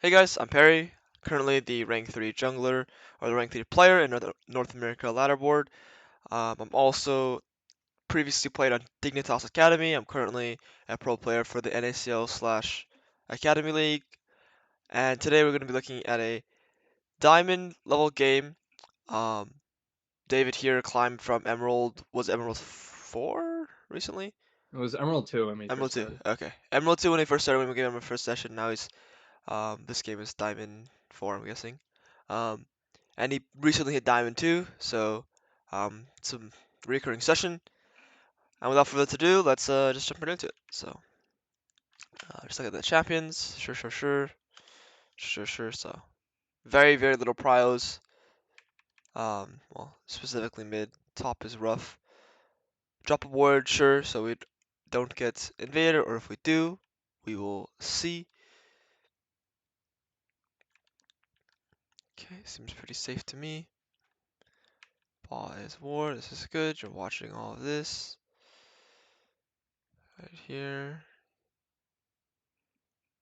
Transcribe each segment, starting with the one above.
Hey guys, I'm Perry, currently the rank 3 jungler, or the rank 3 player in North America ladder board. I'm also previously played on Dignitas Academy. I'm currently a pro player for the NACL slash Academy League. And today we're going to be looking at a diamond level game. Um, David here climbed from Emerald, was Emerald 4 recently? It was Emerald 2 when we Emerald first 2, started. okay. Emerald 2 when he first started, when we gave him our first session. Now he's this game is Diamond 4, I'm guessing. Um, and he recently hit Diamond 2, so some recurring session. And without further ado, let's just jump right into it. So, just look at the champions. Sure. So, very little prios. Well, specifically mid. Top is rough. Drop a ward, sure, so we don't get invaded, or if we do, we will see. Okay, seems pretty safe to me. Ball is war. This is good. You're watching all of this right here.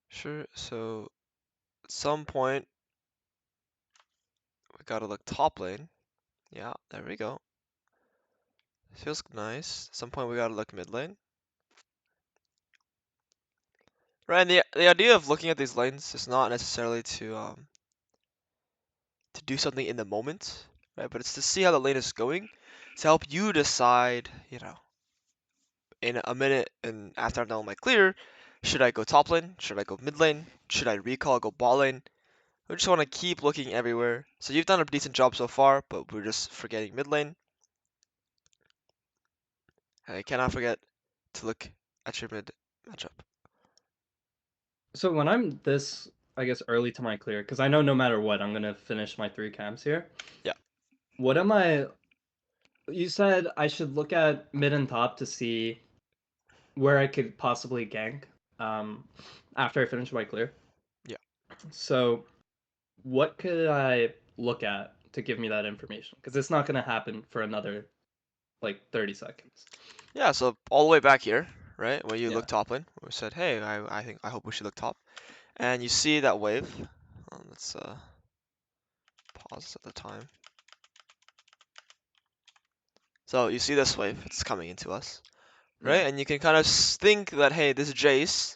Sure. So at some point we gotta look top lane. Yeah, there we go. Feels nice. At some point we gotta look mid lane. Right, and the idea of looking at these lanes is not necessarily to do something in the moment, right? But it's to see how the lane is going, to help you decide, in a minute and after I've done my clear, should I go top lane? Should I go mid lane? Should I recall, go bot lane? We just want to keep looking everywhere. So you've done a decent job so far, but we're just forgetting mid lane. And I cannot forget to look at your mid matchup. So when I'm this, I guess, early to my clear, because I know no matter what, I'm going to finish my 3 camps here. Yeah. What am I. You said I should look at mid and top to see where I could possibly gank um, after I finish my clear. Yeah. So what could I look at to give me that information? Because it's not going to happen for another, like, 30 seconds. Yeah, so all the way back here, right? When you Yeah. look top lane, we said, hey, I hope we should look top. And you see that wave. Let's pause at the time. So you see this wave, it's coming into us, right? Mm. And you can kind of think that, hey, this Jace,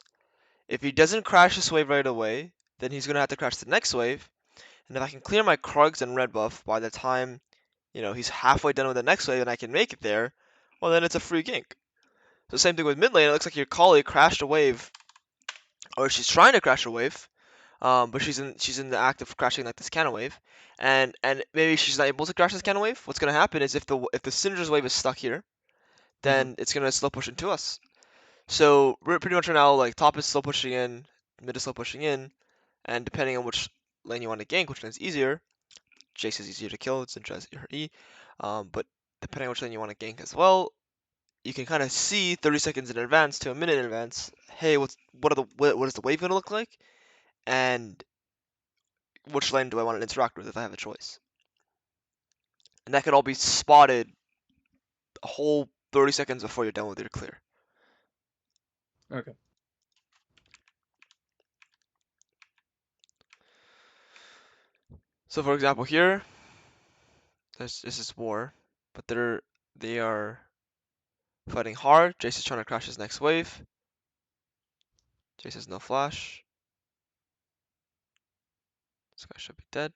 if he doesn't crash this wave right away, then he's gonna have to crash the next wave. And if I can clear my Krugs and red buff by the time, he's halfway done with the next wave and I can make it there, well then it's a free gank. So same thing with mid lane, it looks like your Kali crashed a wave, or she's trying to crash a wave, but she's in the act of crashing like this cannon wave, and maybe she's not able to crash this cannon wave. What's gonna happen is if the Syndra's wave is stuck here, Mm-hmm. then it's gonna slow push into us. So we're pretty much right now like top is slow pushing in, mid is slow pushing in, and depending on which lane you want to gank, which lane is easier, Jace is easier to kill, Syndra is her E, but depending on which lane you want to gank as well, you can kind of see 30 seconds in advance to a minute in advance. Hey, what is the wave gonna look like, and which lane do I want to interact with if I have a choice? And that could all be spotted a whole 30 seconds before you're done with your clear. Okay. So for example here, this is war, but they are fighting hard. Jace is trying to crash his next wave. Jace has no flash. This guy should be dead.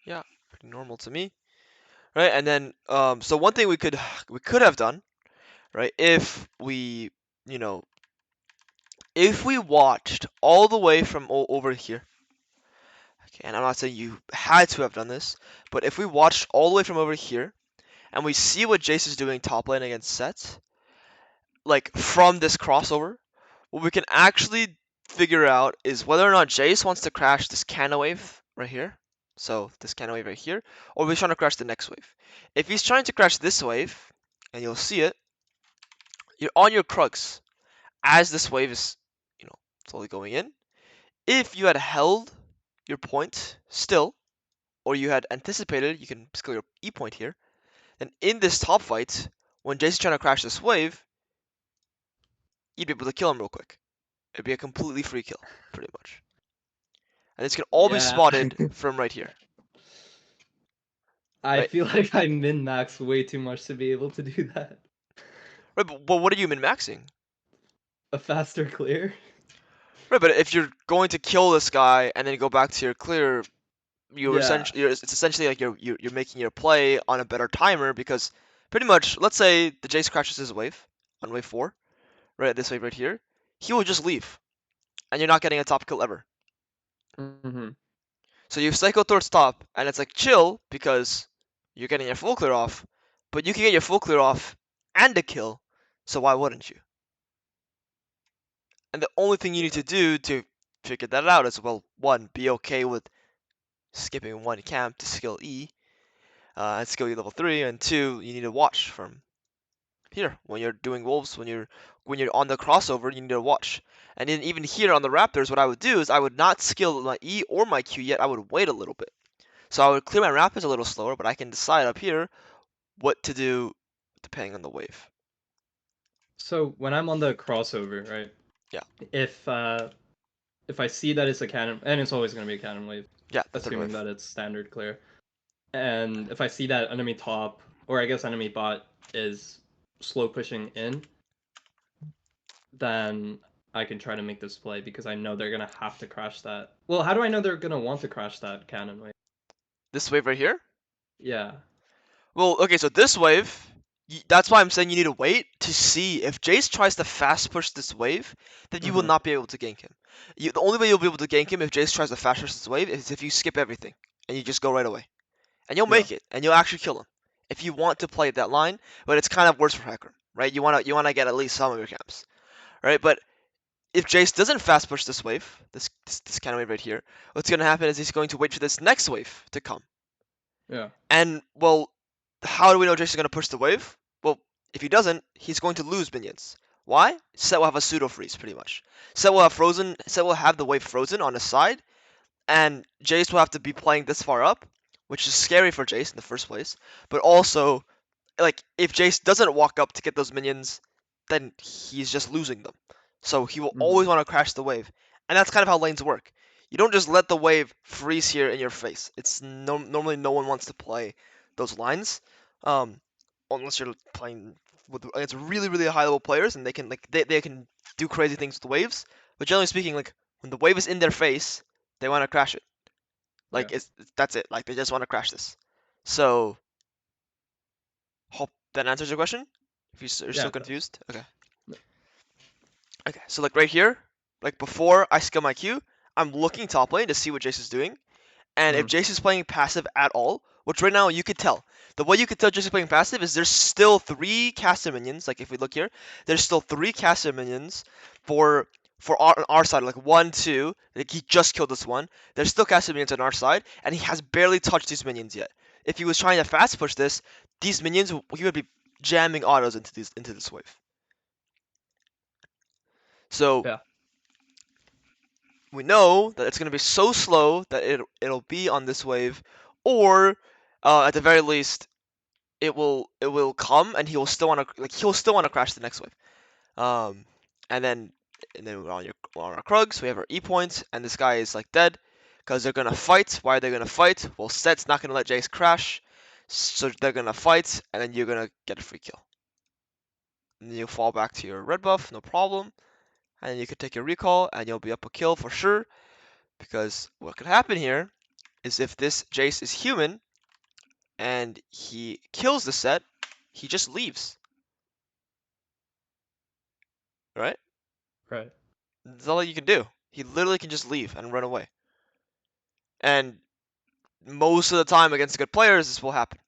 Yeah, pretty normal to me, right? And then, so one thing we could have done, right? You know, if we watched all the way from over here, okay, and I'm not saying you had to have done this, but if we watched all the way from over here, and we see what Jace is doing top lane against Set, like from this crossover, what we can actually figure out is whether or not Jace wants to crash this cannon wave right here. So this cannon wave right here, or if he's trying to crash the next wave. If he's trying to crash this wave, and you'll see it, you're on your Krugs as this wave is, slowly going in. If you had held your point still, or you had anticipated, you can skill your E point here, then in this top fight, when Jason's trying to crash this wave, you'd be able to kill him real quick. It'd be a completely free kill, pretty much. And this can all be Yeah. spotted from right here, I right? feel like I min-max way too much to be able to do that. Right, but what are you min-maxing? A faster clear? Right, but if you're going to kill this guy and then go back to your clear, Yeah. it's essentially like you're making your play on a better timer because pretty much, let's say the Jace crashes his wave on wave 4, right, this wave right here, he will just leave, and you're not getting a top kill ever. Mm-hmm. So you cycle towards top, and it's like chill because you're getting your full clear off, but you can get your full clear off and a kill, so why wouldn't you? And the only thing you need Yeah. to do to figure that out is, well, one, be okay with skipping one camp to skill E, and skill E level 3, and two, you need to watch from here when you're doing wolves, when you're on the crossover, you need to watch. And then even here on the Raptors, what I would do is I would not skill my E or my Q yet. I would wait a little bit. So I would clear my Rapids a little slower, but I can decide up here what to do depending on the wave. So when I'm on the crossover, right? Yeah, If if I see that it's a cannon, and it's always gonna be a cannon wave, yeah, the third assuming wave. that it's standard clear. And if I see that enemy top, or I guess enemy bot is slow pushing in, then I can try to make this play because I know they're gonna have to crash that. Well, how do I know they're gonna want to crash that cannon wave? This wave right here. Yeah. Well, okay, so this wave, that's why I'm saying you need to wait to see if Jace tries to fast push this wave, then you will Mm-hmm. not be able to gank him. The only way you'll be able to gank him if Jace tries to fast push this wave is if you skip everything and you just go right away. And you'll Yeah. make it, and you'll actually kill him if you want to play that line. But it's kind of worse for Hecarim, right? You wanna get at least some of your camps, right? But if Jace doesn't fast push this wave, this kind of wave right here, what's gonna happen is he's going to wait for this next wave to come. Yeah. And well, how do we know Jace is gonna push the wave? Well, if he doesn't, he's going to lose minions. Why? Set will have a pseudo freeze pretty much. Set will have frozen. Set will have the wave frozen on his side, and Jace will have to be playing this far up, which is scary for Jace in the first place. But also, like, if Jace doesn't walk up to get those minions, then he's just losing them. So he will Mm-hmm. always want to crash the wave, and that's kind of how lanes work. You don't just let the wave freeze here in your face. It's normally no one wants to play those lines, um, unless you're playing with against really really high level players, and they can do crazy things with the waves. But generally speaking, like when the wave is in their face, they want to crash it. Yeah. Like that's it. Like they just want to crash this. So hope that answers your question. If you're Yeah, still it does. confused, okay. Okay, so like right here, like before I skill my Q, I'm looking top lane to see what Jace is doing. And if Mm-hmm. Jace is playing passive at all, which right now you could tell, the way you could tell Jace is playing passive is there's still 3 caster minions. Like if we look here, there's still 3 caster minions for our side. Like 1, 2. Like he just killed this one. There's still caster minions on our side, and he has barely touched these minions yet. If he was trying to fast push this, these minions he would be jamming autos into this wave. So Yeah. we know that it's going to be so slow that it'll be on this wave, or at the very least, it will come and he'll still want to crash the next wave. Um, and then we're on our Krugs, we have our E points, and this guy is like dead because they're gonna fight. Why are they gonna fight? Well, Set's not gonna let Jace crash, so they're gonna fight, and then you're gonna get a free kill. And then you fall back to your red buff, no problem, and you can take your recall, and you'll be up a kill for sure. Because what could happen here is if this Jace is human and he kills the Set, he just leaves, right? Right. That's all you can do. He literally can just leave and run away. And most of the time against good players, this will happen.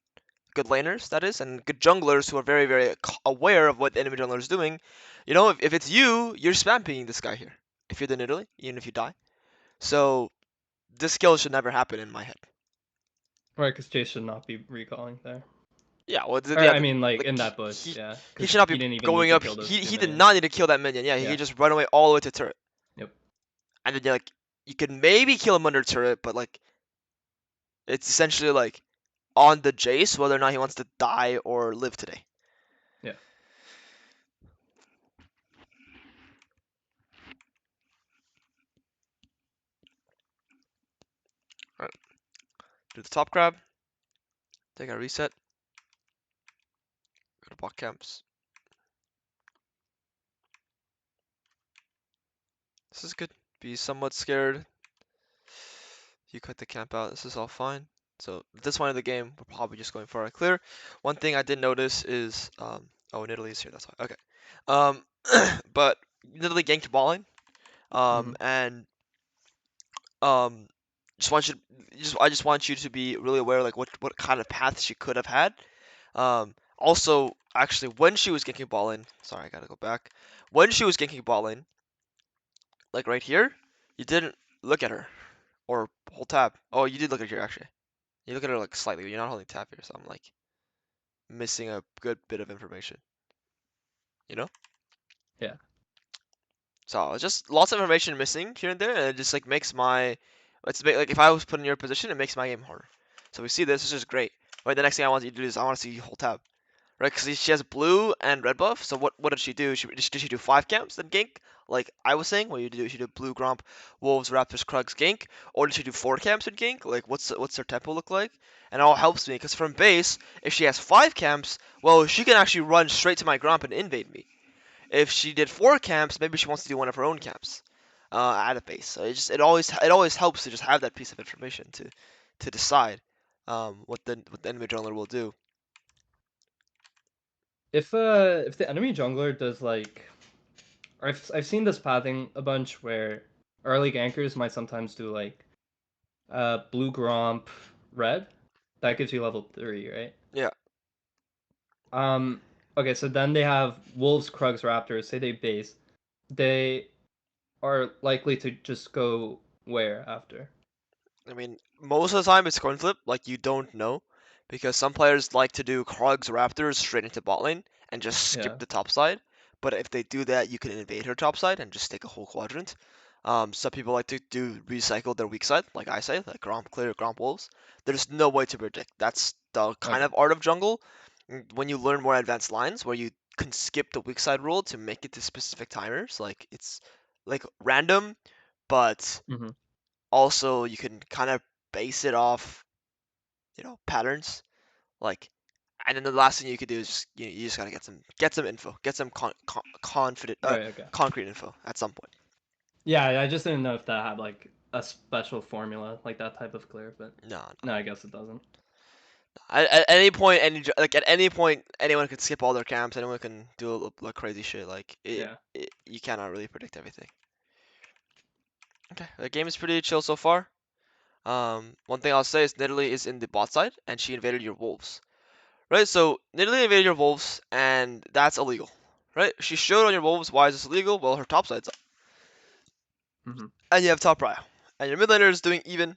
Good laners, that is, and good junglers who are very, very aware of what the enemy jungler is doing. You know, if it's you, you're spam pinging this guy here. If you're the Nidalee, even if you die. So this skill should never happen in my head. Right, because Jay should not be recalling there. Yeah, well, Or yeah, I mean, like in like that bush, he yeah, he because should not he be didn't even need going to up. kill those He two did minions. not need to kill that minion. Yeah, he Yeah. could just run away all the way to turret. Yep. And then you could maybe kill him under turret, but like it's essentially like on the Jace whether or not he wants to die or live today. Yeah. Alright, do the top grab, take a reset, go to bot camps. This is good. Be somewhat scared. You cut the camp out. This is all fine. So at this point of the game, we're probably just going for a clear. One thing I did notice is, oh, Italy is here. That's why. Okay. Um, but Italy ganked balling. Hmm. And um, just want you, I just want you to be really aware, like what kind of path she could have had. Also, actually, when she was ganking balling, sorry, I gotta go back. When she was ganking balling, like right here, you didn't look at her or hold tab. Oh, you did look at her actually. You look at her like slightly, but you're not holding tab here, so I'm like missing a good bit of information, you know? Yeah. So it's just lots of information missing here and there, and it just like makes my like if I was put in your position, it makes my game harder. So we see this, this is great. Right, the next thing I want you to do is I want to see you hold tab. Right, because she has blue and red buff. So what did she do? Did she do 5 camps then gank? Like I was saying, what you do? She did blue, Gromp, Wolves, Raptors, Krugs, gank, or did she do 4 camps and gank? Like what's her tempo look like? And it all helps me because from base, if she has 5 camps, well she can actually run straight to my Gromp and invade me. If she did 4 camps, maybe she wants to do one of her own camps at a base. So it always helps to just have that piece of information to decide what the enemy jungler will do. If the enemy jungler does like, I've seen this pathing a bunch where early gankers might sometimes do like blue Gromp red. That gives you level 3, right? Yeah. Um okay, so then they have Wolves, Krugs, Raptors, say they base. They are likely to just go where after? I mean, most of the time it's coin flip, like you don't know, because some players like to do Krugs Raptors straight into bot lane and just skip Yeah. the top side. But if they do that, you can invade her top side and just take a whole quadrant. Some people like to do recycle their weak side, like I say, like Gromp clear, Gromp wolves. There's no way to predict. That's the kind Okay. of art of jungle. When you learn more advanced lines, where you can skip the weak side rule to make it to specific timers, like it's like random, but Mm-hmm. also you can kind of base it off, patterns. Like, and then the last thing you could do is just, you just gotta get some info, get some confident, Right. Okay. concrete info at some point. Yeah, I just didn't know if that had like a special formula, like that type of clear, but No, no. no, I guess it doesn't. At any point, at any point, anyone could skip all their camps. Anyone can do like crazy shit. Like Yeah. you cannot really predict everything. Okay, the game is pretty chill so far. One thing I'll say is Nidalee is in the bot side, and she invaded your wolves. Right, so Nidalee invaded your wolves, and that's illegal. Right? She showed on your wolves why is this illegal? Well, her top side's up. Mm-hmm. And you have top prio. And your mid laner is doing even.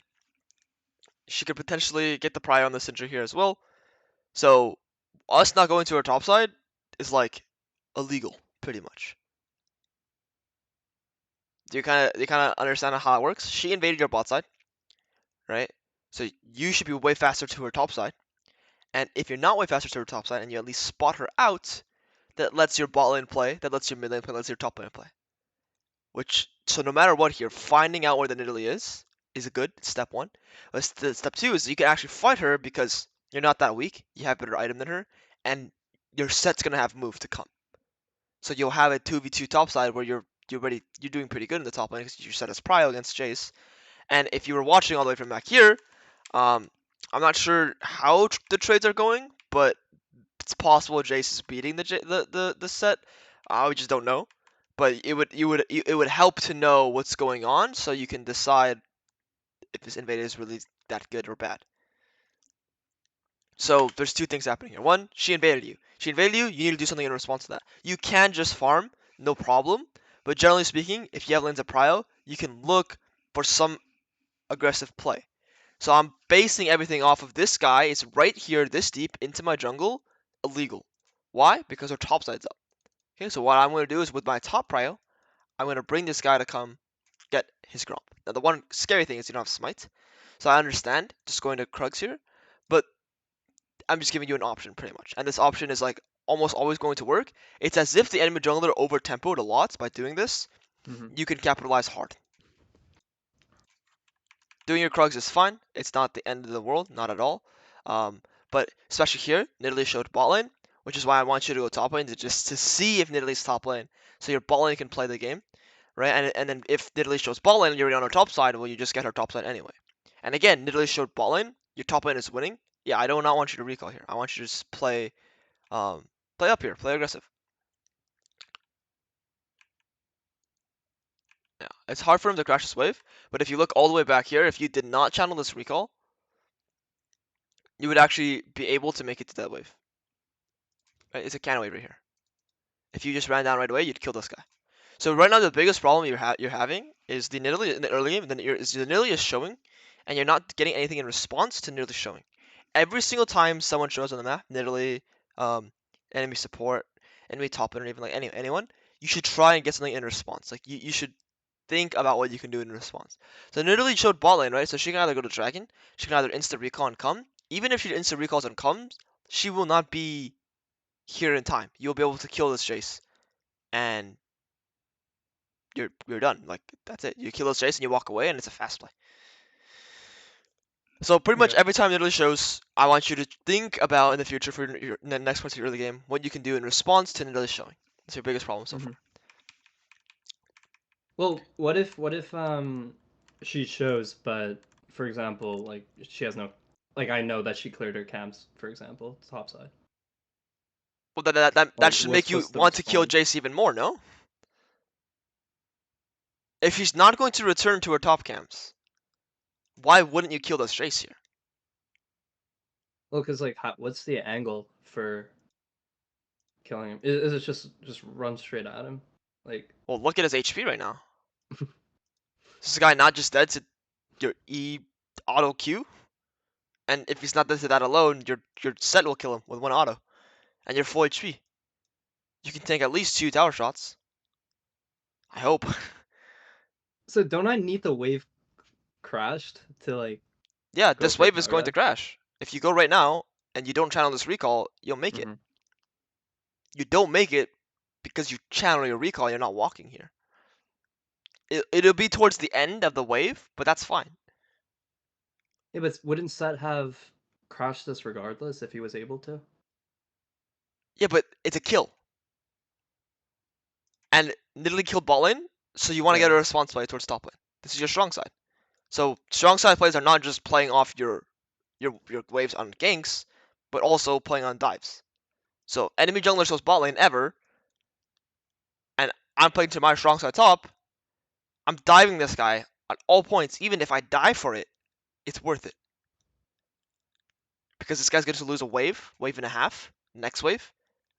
She could potentially get the prio on the Syndra here as well. So us not going to her top side is like illegal, pretty much. Do you kinda understand how it works? She invaded your bot side, right? So you should be way faster to her top side. And if you're not way faster to her top side and you at least spot her out, that lets your bot lane play, that lets your mid lane play, lets your top lane play. So no matter what here, finding out where the Nidalee is a good step one. But step two is you can actually fight her because you're not that weak. You have better item than her, and your set's gonna have move to come. So you'll have a 2v2 top side where you're doing pretty good in the top lane because your set is prio against Jace. And if you were watching all the way from back here, um, I'm not sure how the trades are going, but it's possible Jace is beating the set. We just don't know. But it would help to know what's going on so you can decide if this invader is really that good or bad. So there's two things happening here. One, she invaded you. She invaded you. You need to do something in response to that. You can just farm, no problem. But generally speaking, if you have lanes of prio, you can look for some aggressive play. So I'm basing everything off of this guy. It's right here, this deep into my jungle, illegal. Why? Because our top side's up. Okay, so what I'm going to do is with my top prio, I'm going to bring this guy to come get his Gromp. Now the one scary thing is you don't have Smite. So I understand just going to Krugs here, but I'm just giving you an option pretty much. And this option is like almost always going to work. It's as if the enemy jungler over tempoed a lot by doing this. Hmm. You can capitalize hard. Doing your Krugs is fine. It's not the end of the world, not at all. Um, but especially here, Nidalee showed bot lane, which is why I want you to go top lane to see if Nidalee's top lane, so your bot lane can play the game, right? And then if Nidalee shows bot lane and you're on her top side, well, you just get her top side anyway. And again, Nidalee showed bot lane, your top lane is winning. Yeah, I do not want you to recall here. I want you to just play up here, play aggressive. Yeah, it's hard for him to crash this wave, but if you look all the way back here, if you did not channel this recall, you would actually be able to make it to that wave. Right? It's a can wave right here. If you just ran down right away, you'd kill this guy. So right now the biggest problem you're having is the Nidalee in the early game. The Nidalee is showing, and you're not getting anything in response to Nidalee showing. Every single time someone shows on the map, Nidalee, um, enemy support, enemy top lane, or even like anyone, you should try and get something in response. Like you should think about what you can do in response. So Nidalee showed bot lane, right? So she can either go to Dragon, she can either insta recall and come. Even if she insta recalls and comes, she will not be here in time. You'll be able to kill this Jace, and you're done. Like that's it. You kill this Jace and you walk away, and it's a fast play. So pretty much Okay. every time Nidalee shows, I want you to think about in the future for your next part of your early game what you can do in response to Nidalee showing. That's your biggest problem so far. Hmm. Well, what if she shows, but for example, like she has no, like I know that she cleared her camps, for example, top side. Well, that Like, should make you what's the want to kill response? Jace even more, no? If she's not going to return to her top camps, why wouldn't you kill this Jace here? Well, because like, what's the angle for killing him? Is it just run straight at him? Like, Well, look at his HP right now. This guy not just dead to your E auto Q, and if he's not dead to that alone, your set will kill him with one auto, and you're full HP. You can tank at least 2 tower shots. I hope. so don't I need the wave crashed to like Yeah, go this for a wave is tower going to dash? crash. If you go right now and you don't channel this recall, you'll make it. Hmm. You don't make it because you channel your recall. You're not walking here. It'll be towards the end of the wave, but that's fine. Yeah, but wouldn't Set have crashed this regardless if he was able to? Yeah, but it's a kill. And literally killed bot lane, so you want to get a Yeah. response play towards top lane. This is your strong side. So strong side plays are not just playing off your waves on ganks, but also playing on dives. So enemy jungler shows bot lane ever, and I'm playing to my strong side top. I'm diving this guy at all points. Even if I die for it, it's worth it because this guy's going to lose a wave and a half, next wave,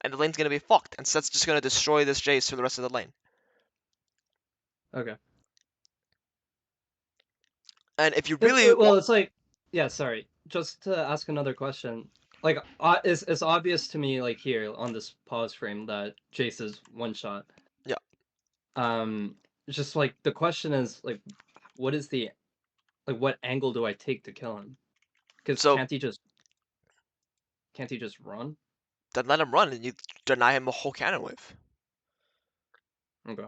and the lane's going to be fucked. And Seth's just going to destroy this Jace for the rest of the lane. Okay. And if you really Well, it's like, yeah. Sorry, just to ask another question. Like, it's obvious to me, like here on this pause frame, that Jace is one shot. yeah. Um, just like the question is like, what is the like what angle do I take to kill him? Because So can't he just run? then let him run, and you deny him a whole cannon wave. Okay.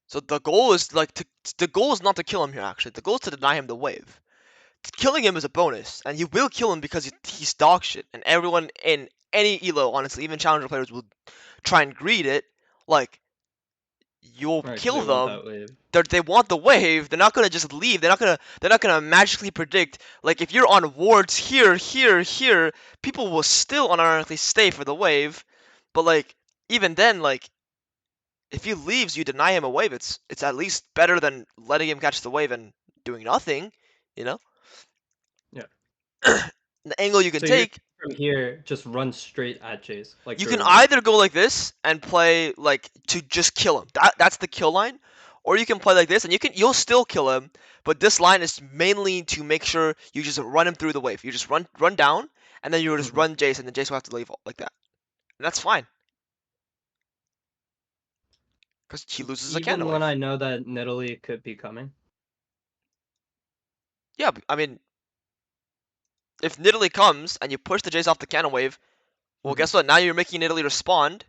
So the goal is the goal is not to kill him here. Actually, the goal is to deny him the wave. Killing him is a bonus, and you will kill him because he's dog shit, and everyone in any elo, honestly, even challenger players will try and greed it. Like you'll All right, because kill they want them. that wave. They want the wave. They're not gonna just leave. They're not gonna magically predict. Like if you're on wards here, here, here, people will still unironically stay for the wave. But like even then, like if he leaves, you deny him a wave. It's at least better than letting him catch the wave and doing nothing. You know, Yeah. the angle you can So you're take. from here, just run straight at Jace, like You through can the wave. either go like this and play like to just kill him. That's the kill line, or you can play like this and you'll still kill him. But this line is mainly to make sure you just run him through the wave. You just run down, and then you just Hmm. run Jace, and then Jace will have to leave like that. And that's fine because he loses a cannon Even when wave. I know that Nidalee could be coming. Yeah, I mean, if Nidalee comes and you push the Jace off the cannon wave, Well, guess what? Now you're making Italy respond.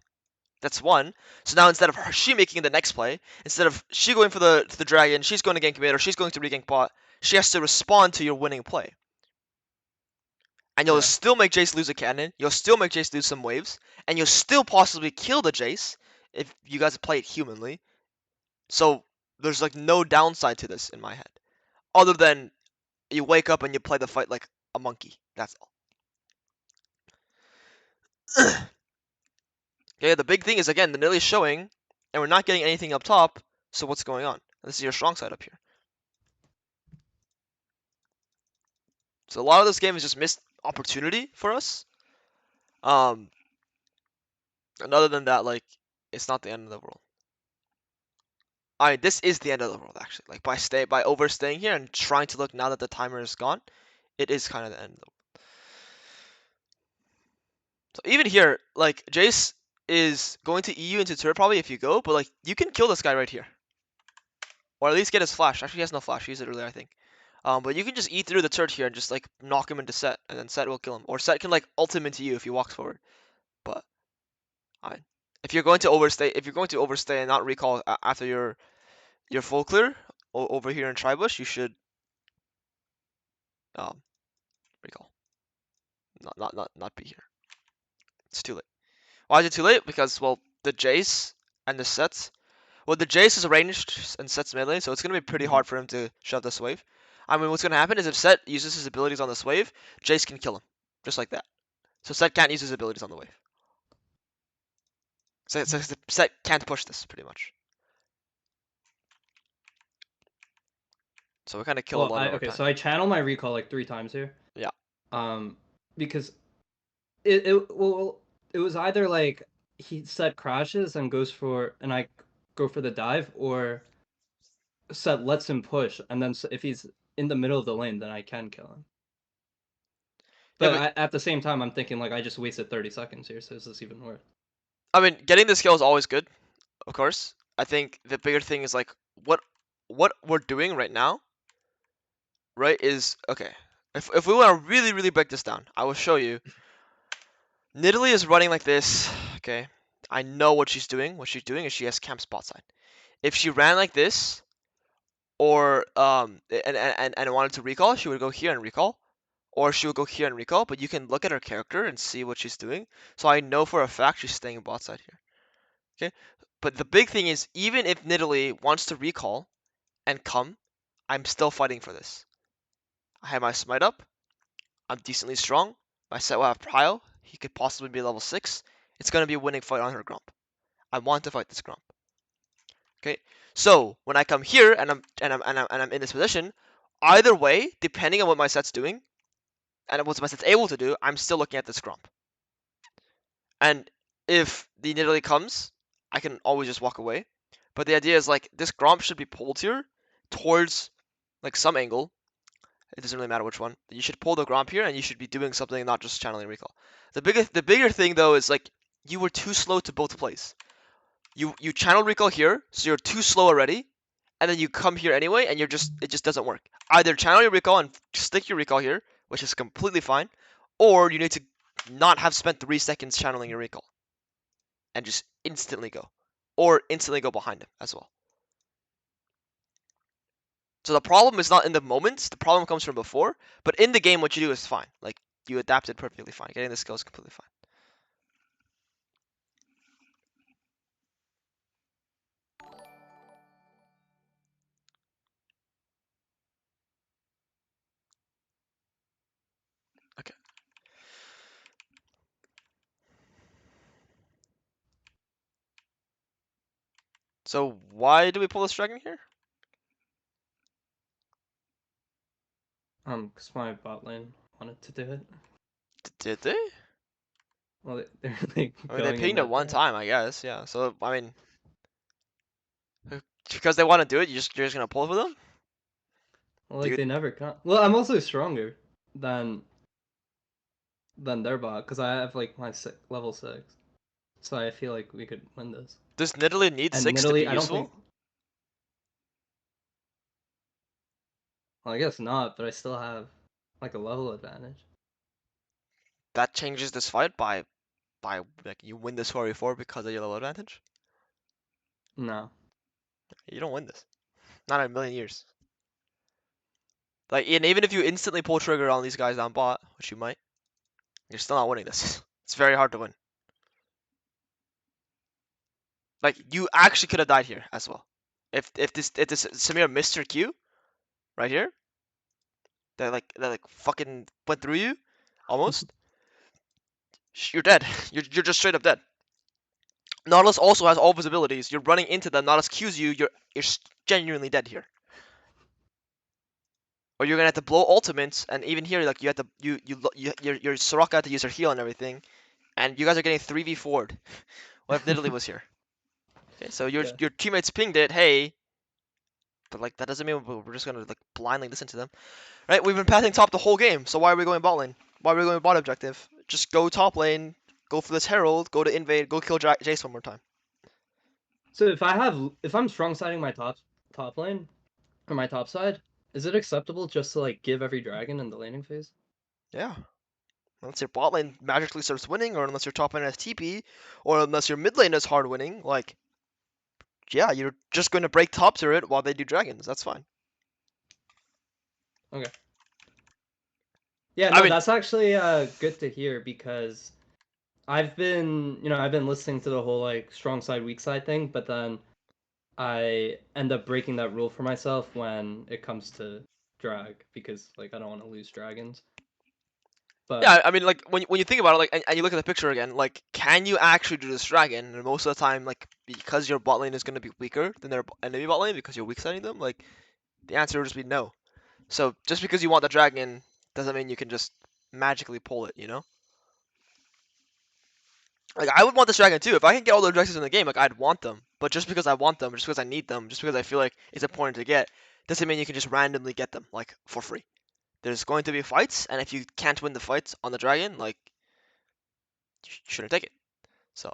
That's one. So now instead of she making the next play, instead of she going for the dragon, she's going to gank mid or she's going to regank bot, she has to respond to your winning play. And you'll Yeah. still make Jace lose a cannon, you'll still make Jace lose some waves, and you'll still possibly kill the Jace if you guys play it humanly. So there's like no downside to this in my head. Other than you wake up and you play the fight like a monkey. That's all. Okay, the big thing is again the Nilly is showing, and we're not getting anything up top. So what's going on? This is your strong side up here. So a lot of this game is just missed opportunity for us. And other than that, like it's not the end of the world. I mean, this is the end of the world actually. Like by overstaying here and trying to look now that the timer is gone, it is kind of the end of the world. So even here, like Jace is going to EU into turret probably if you go, but like you can kill this guy right here. Or at least get his flash. Actually, he has no flash. He used it earlier, I think. But you can just eat through the turret here and just like knock him into Set, and then Set will kill him. Or Set can like ult him into you if he walks forward. But I, if you're going to overstay and not recall after your full clear over here in Tribush, you should um recall. Not be here. It's too late. Why is it too late? Because well, the Jace and the Sets. Well, the Jace is ranged and Set's melee, so it's gonna be pretty Hmm. hard for him to shove this wave. I mean, what's gonna happen is if Set uses his abilities on this wave, Jace can kill him, just like that. So Set can't use his abilities on the wave. Set can't push this pretty much. So we kind of kill a Well, lot of I our okay. time. So I channel my recall like 3 times here. Yeah. Because it was either like he set crashes and goes for and I go for the dive, or set lets him push and then if he's in the middle of the lane, then I can kill him. Yeah, But but at the same time, I'm thinking like I just wasted 30 seconds here, so is this even worth? I mean, getting this kill is always good, of course. I think the bigger thing is like what we're doing right now, right? Is okay. If we want to really break this down, I will show you. Nidalee is running like this. Okay, I know what she's doing. What she's doing is she has camp spot side. If she ran like this, or and wanted to recall, she would go here and recall, or she would go here and recall. But you can look at her character and see what she's doing. So I know for a fact she's staying bot side here. Okay, but the big thing is even if Nidalee wants to recall and come, I'm still fighting for this. I have my smite up. I'm decently strong. My set will have prio. He could possibly be level 6. It's gonna be a winning fight on her Grump. I want to fight this Grump. Okay, so when I come here and I'm in this position, either way, depending on what my set's doing and what my set's able to do, I'm still looking at this Grump. And if the Nidalee comes, I can always just walk away. But the idea is like this Gromp should be pulled here towards like some angle. It doesn't really matter which one. You should pull the Gromp here and you should be doing something, not just channeling recall. The bigger thing though is like you were too slow to both plays. You channel recall here, so you're too slow already, and then you come here anyway, and it just doesn't work. Either channel your recall and stick your recall here, which is completely fine, or you need to not have spent 3 seconds channeling your recall and just instantly go, or instantly go behind him as well. So the problem is not in the moment, the problem comes from before, but in the game what you do is fine. Like you adapted perfectly fine. Getting the skill is completely fine. Okay. So why do we pull this dragon here? Because my bot lane wanted to do it. Did they? Well, they're like I mean, they going in pinged it that one there. time, I guess. Yeah. So I mean, because they want to do it, you're just gonna pull it for them, Well, like dude. they never got. Well, I'm also stronger than their bot because I have like my level 6, so I feel like we could win this. Does Nidalee need And 6 to be Nidalee, I don't think. useful? Well, I guess not, but I still have like a level advantage. That changes this fight by by like you win this 4v4 because of your level advantage? No. You don't win this. Not in a million years. Like, and even if you instantly pull trigger on these guys on bot, which you might, you're still not winning this. It's very hard to win. Like, you actually could have died here as well. If this Samir missed her Q right here, that fucking went through you, almost, you're dead. You're just straight up dead. Nautilus also has all of his abilities. You're running into them. Nautilus Qs you. You're genuinely dead here. Or you're gonna have to blow ultimates, and even here, like you have to your Soraka had to use her heal and everything, and you guys are getting 3v4'd. What if Nidalee was here? Okay, so your Yeah. your teammates pinged it, hey, but like that doesn't mean we're just gonna like blindly listen to them, right? We've been passing top the whole game, so why are we going bot lane? Why are we going bot objective? Just go top lane, go for this Herald, go to invade, go kill Jace one more time. So if I'm strong siding my top lane or my top side, is it acceptable just to like give every dragon in the laning phase? Yeah. Unless your bot lane magically starts winning, or unless your top lane has TP, or unless your mid lane is hard winning, like, yeah, you're just going to break top turret while they do dragons. That's fine. Okay. Yeah, I no, mean, that's actually good to hear because I've been listening to the whole like strong side weak side thing, but then I end up breaking that rule for myself when it comes to drag because like I don't want to lose dragons. yeah, But I mean, like when you think about it, like, and you look at the picture again, like, can you actually do this dragon? And most of the time, like, because your bot lane is going to be weaker than their enemy bot lane because you're weak siding them, like, the answer would just be no. So just because you want the dragon doesn't mean you can just magically pull it, you know? Like, I would want this dragon too. If I can get all the objectives in the game, like, I'd want them. But just because I want them, just because I need them, just because I feel like it's important to get, doesn't mean you can just randomly get them, like, for free. There's going to be fights, and if you can't win the fights on the dragon, like, you shouldn't take it. So,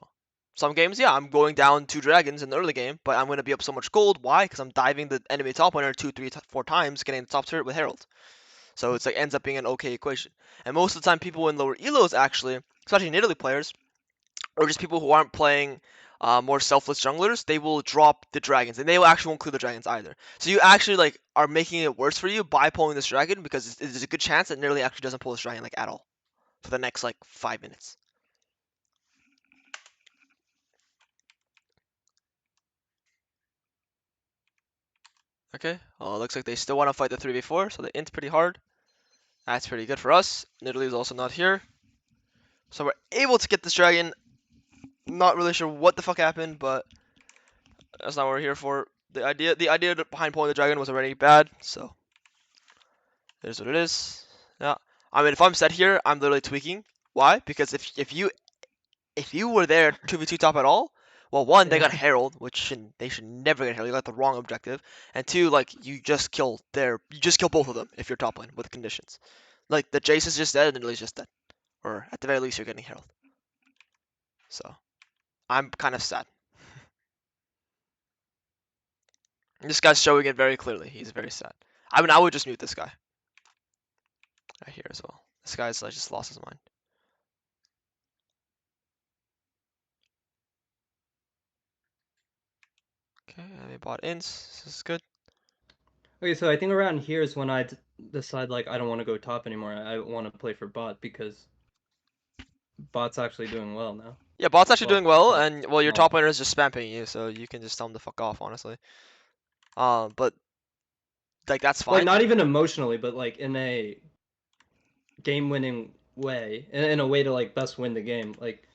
some games, yeah, I'm going down 2 dragons in the early game, but I'm going to be up so much gold. Why? Because I'm diving the enemy top laner 2, 3, 4 times, getting the top turret with Herald. So it's like ends up being an okay equation. And most of the time, people in lower elos actually, especially Nidalee players, or just people who aren't playing more selfless junglers, they will drop the dragons, and they will actually won't clear the dragons either. So you actually like are making it worse for you by pulling this dragon because there's a good chance that Nidalee actually doesn't pull this dragon like at all for the next like 5 minutes. Okay, well, it looks like they still want to fight the 3v4, so they int pretty hard. That's pretty good for us. Nidalee is also not here. So we're able to get this dragon. Not really sure what the fuck happened, but that's not what we're here for. The idea behind pulling the dragon was already bad, so it is what it is. Yeah. I mean, if I'm set here, I'm literally tweaking. Why? Because if you were there 2v2 top at all, well, one, they yeah. got Herald, they should never get Herald. You got the wrong objective. And two, like, you just kill both of them if you're top lane with conditions. Like, the Jace is just dead and Nidalee's just dead. Or at the very least, you're getting Herald. So, I'm kind of sad. This guy's showing it very clearly. He's very sad. I mean, I would just mute this guy right here as well. This guy's like just lost his mind. Okay, I bought ints. This is good. Okay, so I think around here is when I decide like I don't want to go top anymore. I want to play for bot because bot's actually doing well now. Yeah, bot's actually Well, doing well, not and well, your not top laner is just spamming you, so you can just tell him to fuck off, honestly. But like that's like fine. not even emotionally, but like in a game-winning way, in a way to like best win the game. Like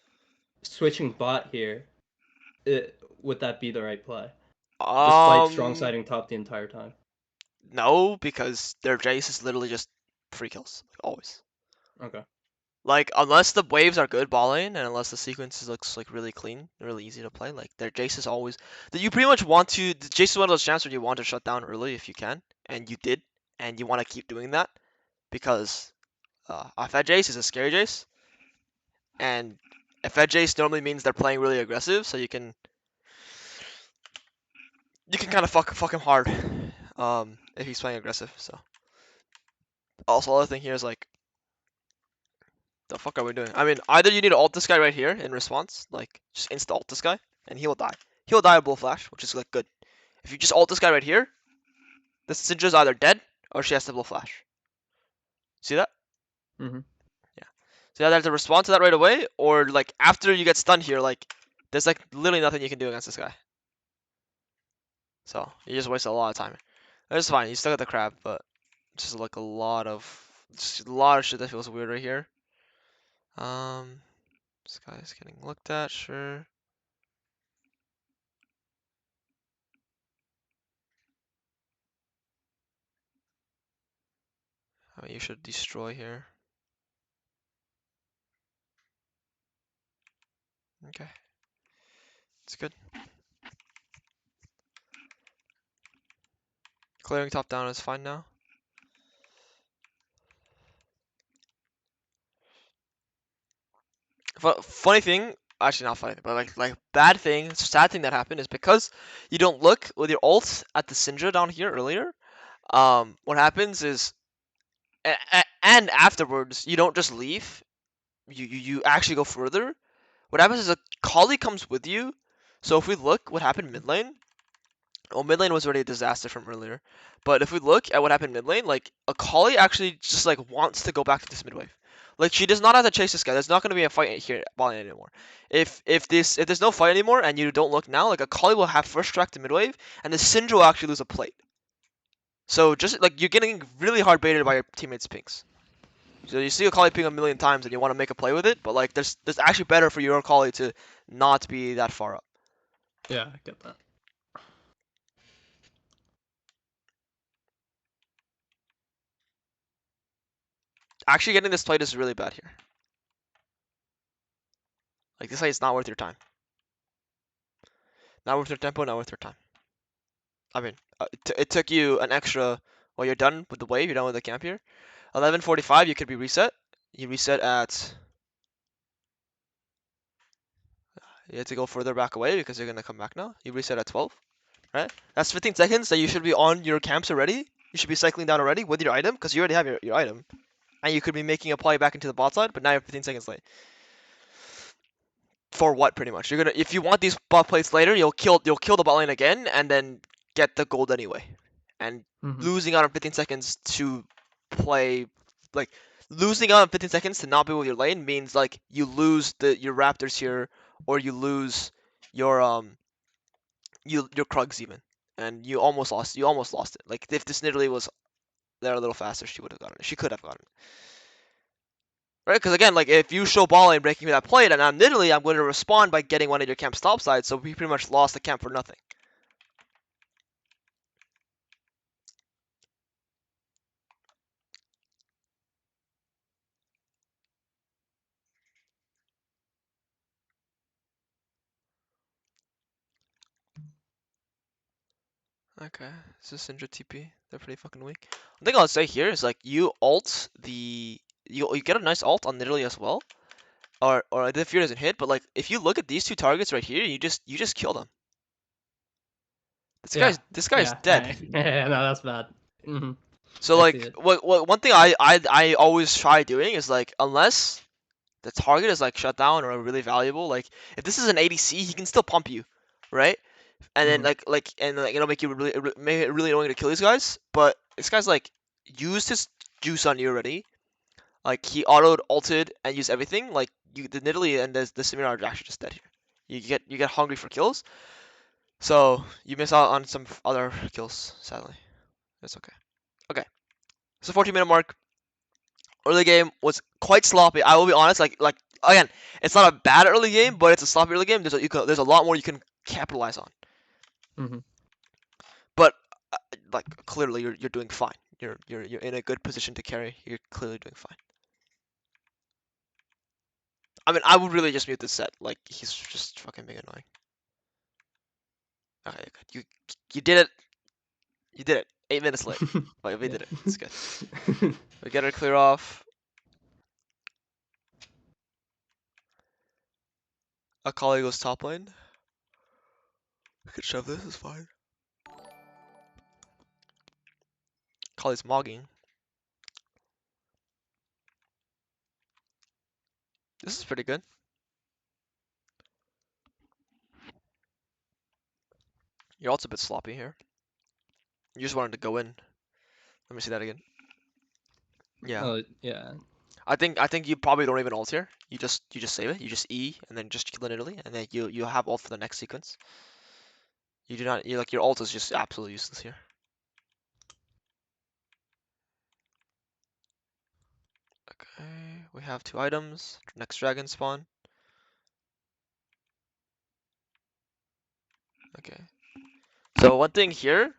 switching bot here, would that be the right play? Despite strong Um, siding top the entire time. no, because their Jace is literally just free kills, like, always. Okay. Like unless the waves are good balling, and unless the sequences looks like really clean, really easy to play, like their Jace is always. That you pretty much want to. The Jace is one of those champs where you want to shut down early if you can, and you did, and you want to keep doing that because a Fed Jace is a scary Jace, and a Fed Jace normally means they're playing really aggressive, so you can kind of fuck him hard, if he's playing aggressive. So also other thing here is like The fuck are we doing? I mean, either you need to ult this guy right here in response, like just insta ult this guy, and he will die. He'll die of Bull Flash, which is like good. If you just ult this guy right here, the Syndra's either dead or she has to Bull Flash. See that? Mhm. Yeah. So you either have to respond to that right away, or like after you get stunned here, like there's like literally nothing you can do against this guy. So you just wasted a lot of time. It's fine. You still got the crab, but just like just a lot of shit that feels weird right here. This guy's getting looked at, sure. I mean, you should destroy here. Okay, it's good. Clearing top down is fine now. Funny thing, actually not funny, but like bad thing, sad thing that happened is because you don't look with your ult at the Syndra down here earlier. What happens is, and afterwards you don't just leave. You actually go further. What happens is a collie comes with you. So if we look, what happened mid lane? Well, mid lane was already a disaster from earlier. But if we look at what happened mid lane, like a collie actually just like wants to go back to this mid wave. Like she does not have to chase this guy. There's not going to be a fight here at bot lane anymore. If there's no fight anymore and you don't look now, like a collie will have first track to mid wave, and the Syndra will actually lose a plate. So just like you're getting really hard baited by your teammates' pings. So you see a collie ping a million times and you want to make a play with it, but like there's actually better for your collie to not be that far up. Yeah, I get that. Actually getting this plate is really bad here. Like this fight is not worth your time. Not worth your tempo, not worth your time. I mean, it took you an extra. Well, you're done with the wave. You're done with the camp here. 11:45, you could be reset. You reset at. You have to go further back away because you're gonna come back now. You reset at 12, right? That's 15 seconds that you should be on your camps already. You should be cycling down already with your item because you already have your item, and you could be making a play back into the bot side. But now you're 15 seconds late. For what, pretty much? You're gonna, if you want these bot plates later, you'll kill the bot lane again and then get the gold anyway. And Mhm. losing out on 15 seconds to play, like losing out on 15 seconds to not be with your lane means like you lose your Raptors here, or you lose your your Krugs even, and you almost lost it. Like if this literally was there a little faster, she would have gotten it. She could have gotten it. Right? Because again, like if you show ball lane breaking me that plate, and I'm literally I'm going to respond by getting one of your camp stop sides, so we pretty much lost the camp for nothing. Okay, this is Syndra TP. They're pretty fucking weak. One thing I'll say here is like you ult the you get a nice ult on literally as well, or the fear doesn't hit, but like if you look at these two targets right here, you just kill them. This Yeah. guy's this guy's Yeah. dead. Yeah, no, that's bad. Mhm. So I see like it. what one thing I always try doing is like unless the target is like shut down or really valuable, like if this is an ADC, he can still pump you, right? And then Mhm. like it'll make you make it really annoying to kill these guys. But this guy's like used his juice on you already. Like he autoed, ulted, and used everything. Like the Nidalee and the Similar are actually just dead here. You get hungry for kills, so you miss out on some other kills. Sadly, it's okay. Okay, so 14-minute mark. Early game was quite sloppy. I will be honest. Like again, it's not a bad early game, but it's a sloppy early game. There's a lot more you can capitalize on. Mhm. But like clearly you're doing fine. You're in a good position to carry. You're clearly doing fine. I mean, I would really just mute this set. Like he's just fucking being annoying. Okay, good. You did it. You did it. 8 minutes late. But we Yeah. did it. It's good. We get her clear off. Akali goes top lane. We could shove this. It's fine. Akali's mogging. This is pretty good. You're also a bit sloppy here. You just wanted to go in. Let me see that again. Yeah. Oh yeah. I think you probably don't even ult here. You just save it. You just E and then just kill it in Italy, and then you have ult for the next sequence. You do not. You like your ult is just absolutely useless here. Okay, we have 2 items. Next dragon spawn. Okay. So one thing here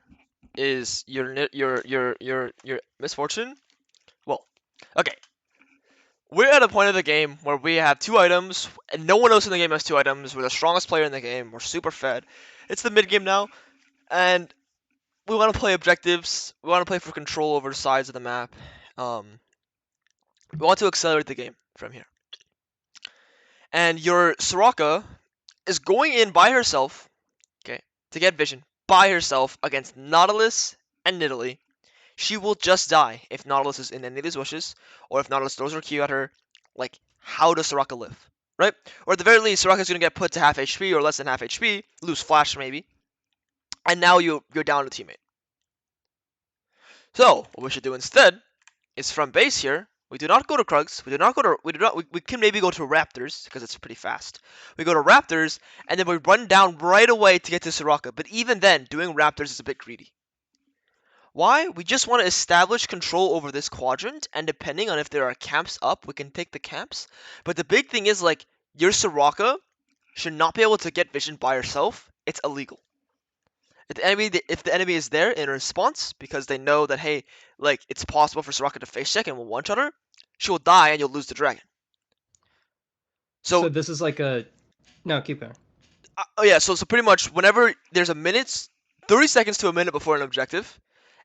is your misfortune. Well, okay. We're at a point of the game where we have 2 items, and no one else in the game has 2 items. We're the strongest player in the game. We're super fed. It's the mid game now, and we want to play objectives. We want to play for control over sides of the map. We want to accelerate the game from here. And your Soraka is going in by herself, okay, to get vision by herself against Nautilus and Nidalee. She will just die if Nautilus is in any of these bushes, or if Nautilus throws her Q at her. Like, how does Soraka live? Right? Or at the very least, Soraka's gonna get put to half HP or less than half HP, lose flash maybe, and now you're down a teammate. So what we should do instead is from base here. We do not go to Krugs. We do not go to. We do not. We can maybe go to Raptors because it's pretty fast. We go to Raptors and then we run down right away to get to Soraka. But even then, doing Raptors is a bit greedy. Why? We just want to establish control over this quadrant, and depending on if there are camps up, we can take the camps. But the big thing is like your Soraka should not be able to get vision by herself. It's illegal. If the enemy is there in response because they know that hey, like it's possible for Soraka to face check and will one shot her, she will die and you'll lose the dragon. So So this is like a no. Keep going. oh yeah, so pretty much whenever there's a minute, 30 seconds to a minute before an objective,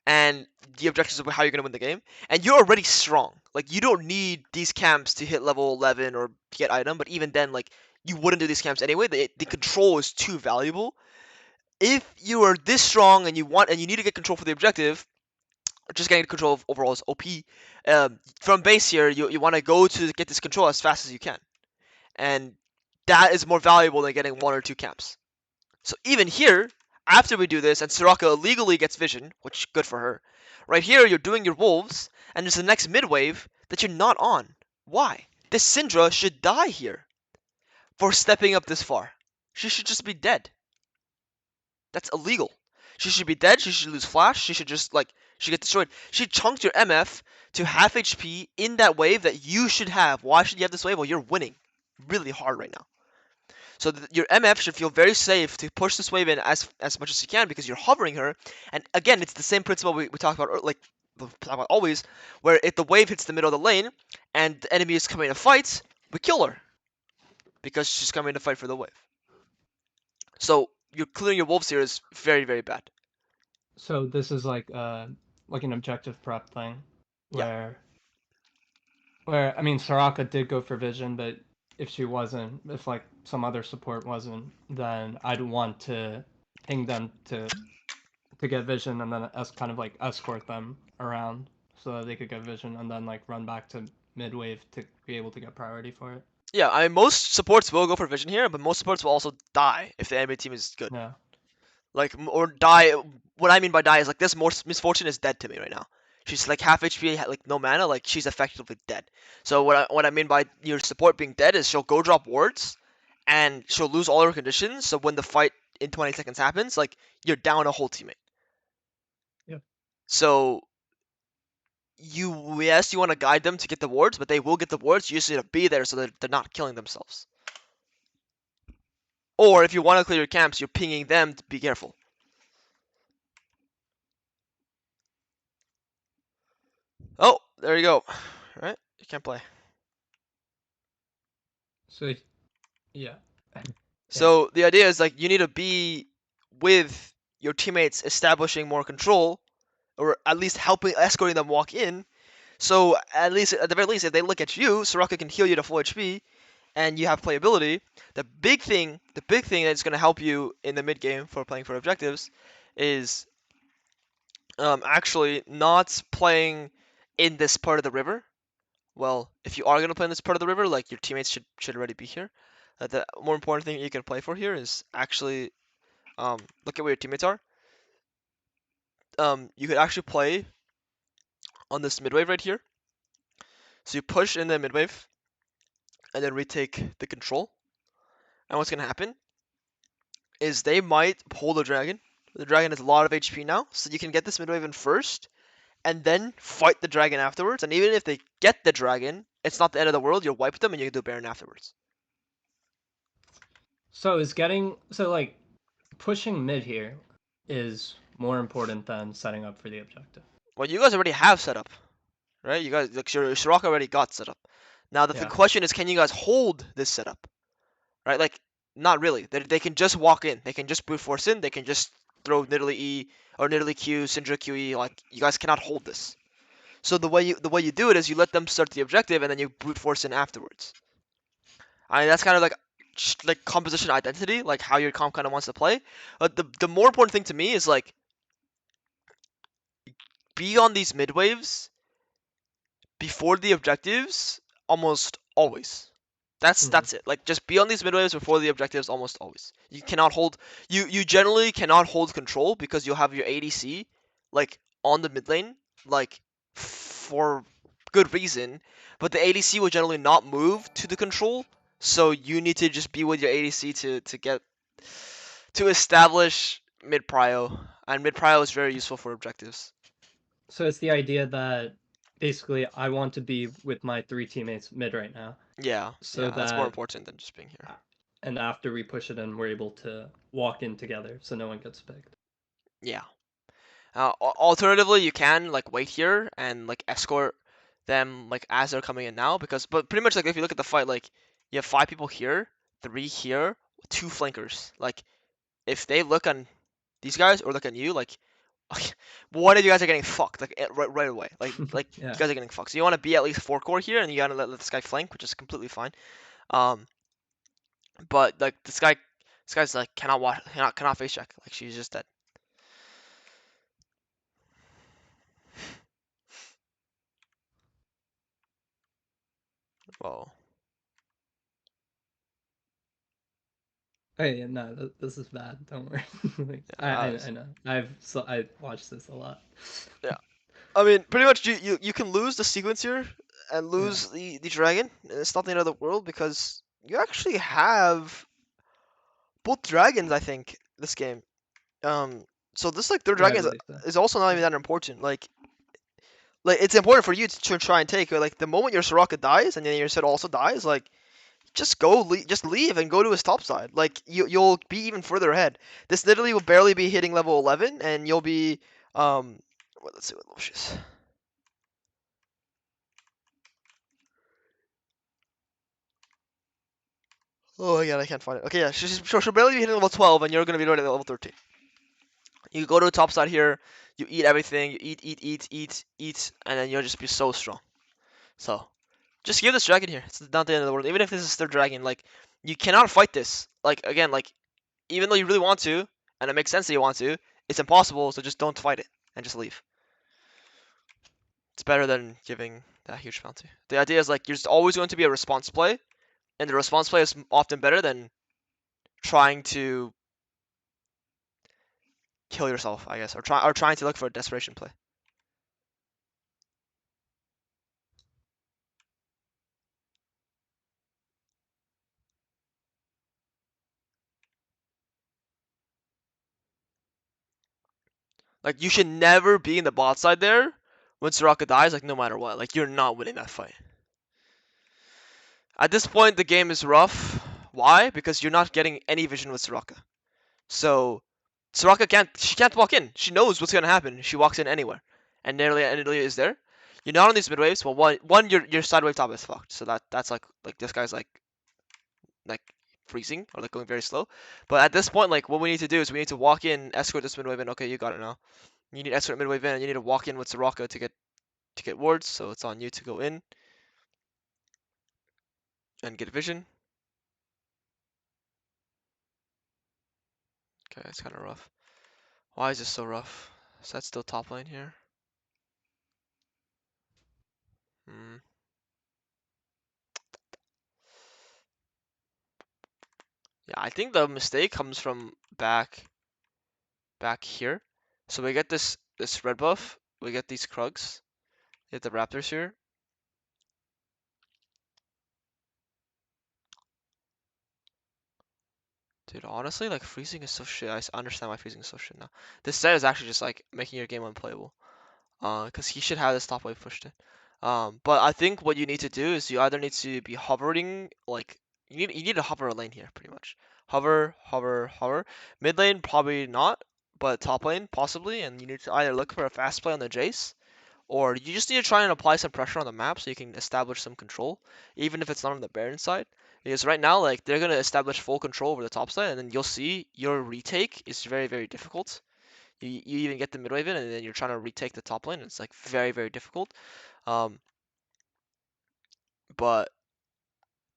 and the objective is how you're gonna win the game, and you're already strong. Like you don't need these camps to hit level 11 or get item, but even then, like you wouldn't do these camps anyway. The control is too valuable. If you are this strong and you need to get control for the objective, just getting control of overall is OP. From base here, you want to go to get this control as fast as you can, and that is more valuable than getting 1 or 2 camps. So even here, after we do this, and Soraka illegally gets vision, which good for her. Right here, you're doing your wolves, and there's the next mid wave that you're not on. Why? This Syndra should die here for stepping up this far. She should just be dead. That's illegal. She should be dead. She should lose flash. She should just like she get destroyed. She chunked your MF to half HP in that wave that you should have. Why should you have this wave? Well, you're winning really hard right now. So your MF should feel very safe to push this wave in as much as you can because you're hovering her. And again, it's the same principle we talk about like we talk about always, where if the wave hits the middle of the lane and the enemy is coming to fight, we kill her because she's coming to fight for the wave. So you're clearing your wolves here is very very bad. So this is like an objective prep thing, Yeah. where I mean Soraka did go for vision, but if she wasn't, if like some other support wasn't, then I'd want to ping them to get vision and then kind of like escort them around so that they could get vision and then like run back to mid wave to be able to get priority for it. Yeah, I mean, most supports will go for vision here, but most supports will also die if the enemy team is good. Yeah. Like, or die. What I mean by die is like this misfortune is dead to me right now. She's like half HP, like no mana. Like she's effectively dead. So what I mean by your support being dead is she'll go drop wards, and she'll lose all her conditions. So when the fight in 20 seconds happens, like you're down a whole teammate. Yeah. So yes, you want to guide them to get the wards, but they will get the wards. You just need to be there so that they're not killing themselves. Or if you want to clear your camps, you're pinging them to be careful. Oh, there you go. Right? You can't play. So yeah. Yeah. So the idea is like you need to be with your teammates establishing more control, or at least helping escorting them walk in. So at the very least, if they look at you, Soraka can heal you to full HP, and you have playability. The big thing that's going to help you in the mid game for playing for objectives, is actually not playing in this part of the river. well, if you are gonna play in this part of the river, like your teammates should already be here. The more important thing you can play for here is actually look at where your teammates are. You could actually play on this mid wave right here. So you push in the mid wave and then retake the control. And what's gonna happen is they might pull the dragon. The dragon has a lot of HP now, so you can get this mid wave in first, and then fight the dragon afterwards. And even if they get the dragon, it's not the end of the world. You'll wipe them, and you can do Baron afterwards. So is getting so like pushing mid here is more important than setting up for the objective. Well, you guys already have set up, right? You guys, like, your Soraka already got set up. Now the Yeah. question is, can you guys hold this setup, right? Like, not really. They can just walk in. They can just brute force in. They can just throw Nidalee E or Nidalee Q, Syndra QE. Like, you guys cannot hold this. So the way you do it is you let them start the objective and then you brute force in afterwards. I mean, that's kind of like composition identity, like how your comp kind of wants to play. But the more important thing to me is like be on these mid waves before the objectives almost always. That's Hmm. that's it. Like just be on these mid waves before the objectives almost always. You cannot hold you generally cannot hold control because you'll have your ADC like on the mid lane like for good reason, but the ADC will generally not move to the control. So you need to just be with your ADC to get to establish mid prio, and mid prio is very useful for objectives. So it's the idea that basically I want to be with my three teammates mid right now, Yeah, so yeah, that's more that important than just being here. and after we push it in, we're able to walk in together, so no one gets picked. Yeah. Alternatively, you can like wait here and like escort them like as they're coming in now because but pretty much like if you look at the fight like you have 5 people here, 3 here, 2 flankers. Like if they look on these guys or look on you like one of you guys are getting fucked like right away. Like you Yeah. guys are getting fucked. So you want to be at least 4 core here and you gotta let this guy flank, which is completely fine. Um, but like this guy's like cannot watch cannot face check. Like she's just dead. Whoa. Hey, no, this is bad. Don't worry. Like, Yeah, I, that I was I know. I watched this a lot. yeah. I mean, pretty much you can lose the sequence here and Yeah. lose the dragon. And it's not the end of the world because you actually have both dragons. I think this game. Um, so this like third Yeah, I dragon believe so. is also not Yeah. even that important. Like it's important for you to try and take. Like the moment your Soraka dies and then your Set also dies, like just just leave and go to his top side. Like you'll be even further ahead. This literally will barely be hitting level 11, and you'll be let's see what level she is. Oh my god, I can't find it. Okay, yeah, she'll barely be hitting level 12, and you're gonna be right at level 13. You go to the top side here, you eat everything, you eat, and then you'll just be so strong. So, just give this dragon here. It's not the end of the world. Even if this is their dragon, like, you cannot fight this. Like, again, like, even though you really want to, and it makes sense that you want to, it's impossible, so just don't fight it, and just leave. It's better than giving that huge penalty. The idea is, like, there's always going to be a response play, and the response play is often better than trying to kill yourself, I guess, or trying to look for a desperation play. Like you should never be in the bot side there when Soraka dies, like no matter what. Like you're not winning that fight. At this point the game is rough. Why? Because you're not getting any vision with Soraka. So Soraka can't walk in. She knows what's gonna happen. She walks in anywhere. And Nidalee is there. You're not on these mid waves. Well one your side wave top is fucked. So that's like this guy's like freezing or like going very slow. But at this point, like what we need to do is we need to walk in, escort this mid wave in. Okay, you got it now. You need escort mid wave in, and you need to walk in with Soraka to get wards. So it's on you to go in and get vision. Okay, it's kind of rough. Why is this so rough? Is that still top lane here? Hmm. Yeah, I think the mistake comes from back here. So we get this red buff, we get these Krugs, we get the Raptors here. Dude, honestly, like freezing is so shit. Understand why freezing is so shit now. This set is actually just like making your game unplayable. Because he should have this top wave pushed in. But I think what you need to do is you either need to be hovering, like you need to hover a lane here pretty much. Hover, hover, hover. Mid lane probably not, but top lane possibly, and you need to either look for a fast play on the Jace, or you just need to try and apply some pressure on the map so you can establish some control, even if it's not on the Baron side. Because right now, like they're gonna establish full control over the top side, and then you'll see your retake is very, very difficult. You even get the mid wave in, and then you're trying to retake the top lane. It's like very, very difficult. Um, but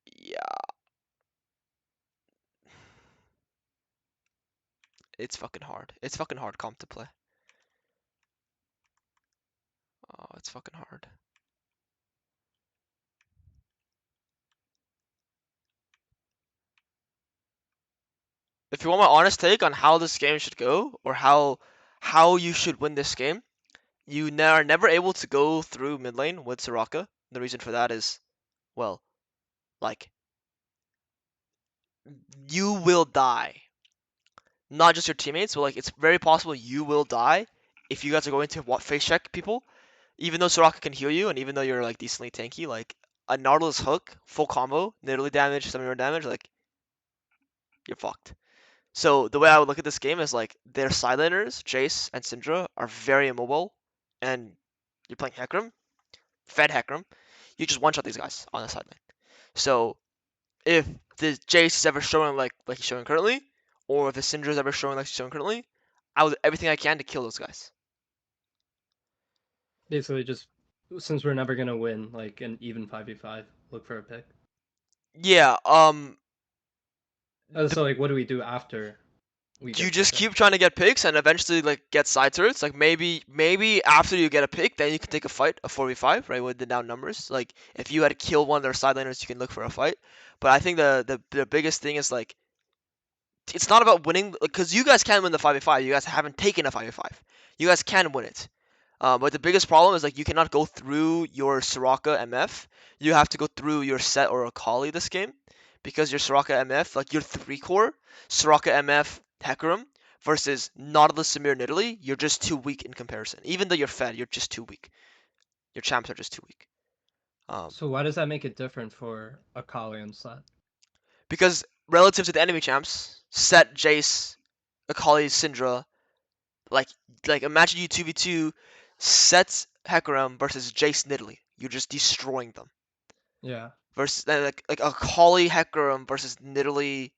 yeah, it's fucking hard. It's fucking hard comp to play. Oh, it's fucking hard. If you want my honest take on how this game should go, or how you should win this game, you are never able to go through mid lane with Soraka. The reason for that is, well, like you will die. Not just your teammates, but like it's very possible you will die if you guys are going to what face check people. Even though Soraka can heal you, and even though you're like decently tanky, like a Nautilus hook, full combo, literally damage, some of your damage, like you're fucked. So the way I would look at this game is like their side laners, Jace and Syndra, are very immobile, and you're playing Hecarim, fed Hecarim. You just one shot these guys on the side lane. So if the Jace is ever showing like he's showing currently, or if the Syndra is ever showing like he's showing currently, I will do everything I can to kill those guys. Basically, just since we're never gonna win like an even 5v5, look for a pick. Yeah, So like, what do we do after we you get the just pick? keep trying to get picks and eventually like get side turrets. Like maybe after you get a pick, then you can take a fight, a 4v5, right, with the down numbers. Like if you had to kill one of their side laners, you can look for a fight. But I think the biggest thing is like it's not about winning because you guys can win the 5v5. You guys haven't taken a 5v5. You guys can win it. But the biggest problem is like you cannot go through your Soraka MF. You have to go through your Set or Akali this game because your Soraka MF, like your 3 core Soraka MF Hecarim versus Nautilus Samir Nidalee, you're just too weak in comparison. Even though you're fed, you're just too weak. Your champs are just too weak. Um, So why does that make it different for a Kali and Set? because relative to the enemy champs, Set, Jace, Akali, Syndra, like imagine you 2v2 Set Hecarim versus Jace Nidalee. You're just destroying them. Yeah. Versus like a Kali Hecarim versus Nidalee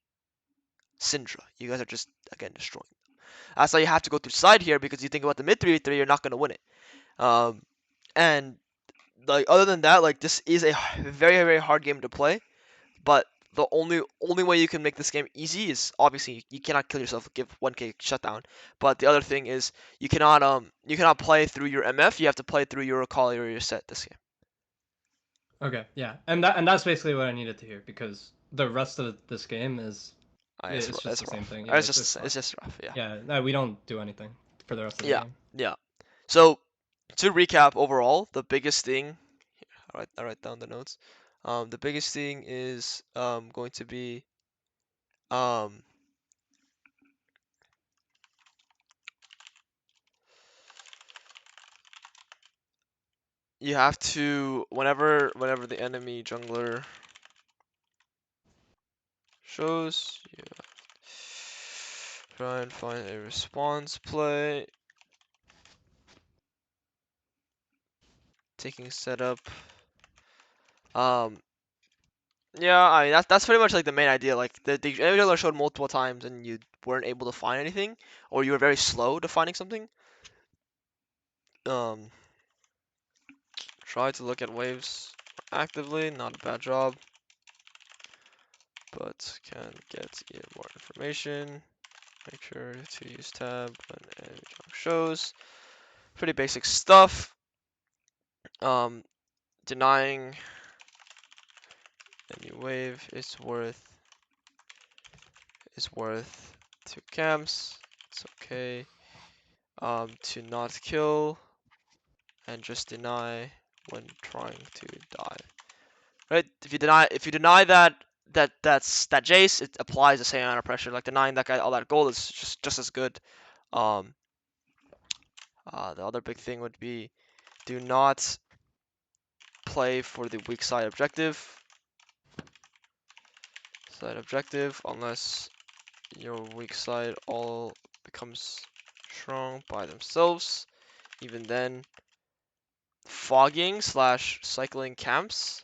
Syndra. You guys are just again destroying them. That's why you have to go through side here because you think about the mid 3v3, you're not gonna win it. Um, and like other than that, like this is a very very hard game to play. But the only way you can make this game easy is obviously you cannot kill yourself, give 1k shutdown. But the other thing is you cannot play through your MF. You have to play through your Akali or your Set this game. Okay. Yeah. And that's basically what I needed to hear because the rest of this game is it's just It's the same rough. thing. Yeah. It's It's rough. just rough. Yeah. Yeah. No, we don't do anything for the rest of the Yeah. game. Yeah. So to recap overall, the biggest thing, I write down the notes. The biggest thing is going to be um, you have to whenever the enemy jungler shows, you try and find a response play, taking setup. Um, yeah, I mean that's pretty much like the main idea. Like the enemy jungler showed multiple times and you weren't able to find anything, or you were very slow to finding something. Um, try to look at waves actively, not a bad job, but can get you more information. Make sure to use tab when enemy junk shows. Pretty basic stuff. Um, denying any wave is worth is worth 2 camps. It's okay. To not kill and just deny when trying to die. Right? If you deny that Jace, it applies the same amount of pressure. Like denying that guy all that gold is just as good. Um, the other big thing would be do not play for the weak side objective. Unless your weak side all becomes strong by themselves. Even then, fogging slash cycling camps